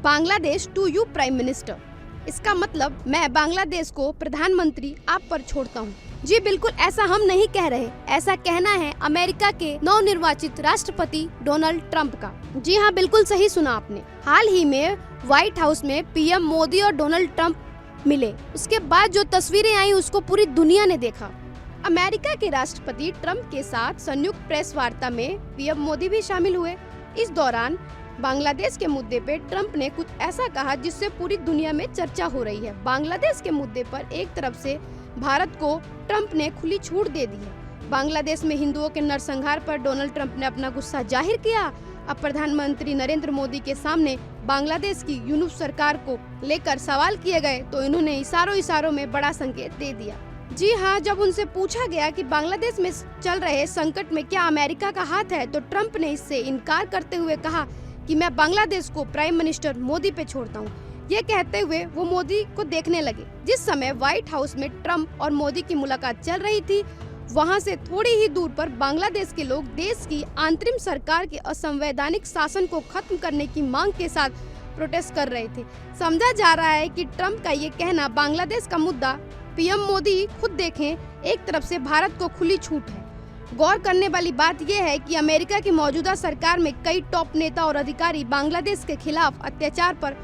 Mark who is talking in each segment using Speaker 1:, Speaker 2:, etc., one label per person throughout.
Speaker 1: Bangladesh to you prime minister. इसका मतलब मैं बांग्लादेश को प्रधानमंत्री आप पर छोड़ता हूँ। जी बिल्कुल ऐसा हम नहीं कह रहे, ऐसा कहना है अमेरिका के नवनिर्वाचित राष्ट्रपति डोनाल्ड ट्रंप का। जी हाँ, बिल्कुल सही सुना आपने। हाल ही में व्हाइट हाउस में पीएम मोदी और डोनाल्ड ट्रंप मिले। उसके बाद जो तस्वीरें आई उसको पूरी दुनिया ने देखा। अमेरिका के राष्ट्रपति ट्रंप के साथ संयुक्त प्रेस वार्ता में पीएम मोदी भी शामिल हुए। इस दौरान बांग्लादेश के मुद्दे पे ट्रंप ने कुछ ऐसा कहा जिससे पूरी दुनिया में चर्चा हो रही है। बांग्लादेश के मुद्दे पर एक तरफ से भारत को ट्रंप ने खुली छूट दे दी है। बांग्लादेश में हिंदुओं के नरसंहार पर डोनाल्ड ट्रंप ने अपना गुस्सा जाहिर किया। अब प्रधानमंत्री नरेंद्र मोदी के सामने बांग्लादेश की यूनुस सरकार को लेकर सवाल किए गए तो इन्होंने इशारों में बड़ा संकेत दे दिया। जी हाँ, जब उनसे पूछा गया कि बांग्लादेश में चल रहे संकट में क्या अमेरिका का हाथ है, तो ट्रंप ने इससे इनकार करते हुए कहा कि मैं बांग्लादेश को प्राइम मिनिस्टर मोदी पे छोड़ता हूँ। ये कहते हुए वो मोदी को देखने लगे। जिस समय व्हाइट हाउस में ट्रंप और मोदी की मुलाकात चल रही थी, वहाँ से थोड़ी ही दूर पर बांग्लादेश के लोग देश की अंतरिम सरकार के असंवैधानिक शासन को खत्म करने की मांग के साथ प्रोटेस्ट कर रहे थे। समझा जा रहा है कि ट्रंप का ये कहना बांग्लादेश का मुद्दा पीएम मोदी खुद देखें, एक तरफ से भारत को खुली छूट है। गौर करने वाली बात यह है कि अमेरिका की मौजूदा सरकार में कई टॉप नेता और अधिकारी बांग्लादेश के खिलाफ अत्याचार पर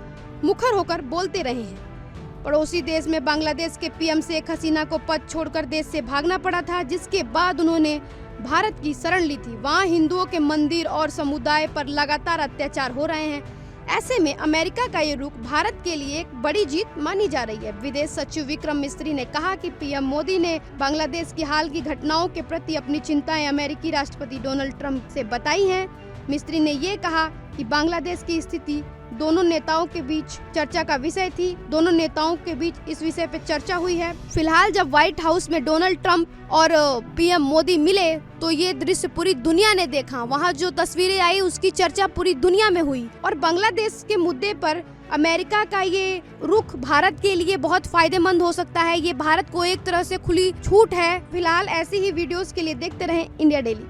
Speaker 1: मुखर होकर बोलते रहे हैं। पड़ोसी देश में बांग्लादेश के पीएम शेख हसीना को पद छोड़कर देश से भागना पड़ा था, जिसके बाद उन्होंने भारत की शरण ली थी। वहाँ हिंदुओं के मंदिर और समुदाय पर लगातार अत्याचार हो रहे हैं। ऐसे में अमेरिका का ये रुख भारत के लिए एक बड़ी जीत मानी जा रही है। विदेश सचिव विक्रम मिस्री ने कहा कि पीएम मोदी ने बांग्लादेश की हाल की घटनाओं के प्रति अपनी चिंताएं अमेरिकी राष्ट्रपति डोनाल्ड ट्रंप से बताई हैं। मिस्त्री ने ये कहा कि बांग्लादेश की स्थिति दोनों नेताओं के बीच चर्चा का विषय थी। दोनों नेताओं के बीच इस विषय पे चर्चा हुई है। फिलहाल जब व्हाइट हाउस में डोनाल्ड ट्रंप और पीएम मोदी मिले तो ये दृश्य पूरी दुनिया ने देखा। वहाँ जो तस्वीरें आई उसकी चर्चा पूरी दुनिया में हुई और बांग्लादेश के मुद्दे पर अमेरिका का ये रुख भारत के लिए बहुत फायदेमंद हो सकता है। ये भारत को एक तरह से खुली छूट है। फिलहाल ऐसी ही वीडियोस के लिए देखते रहें इंडिया डेली।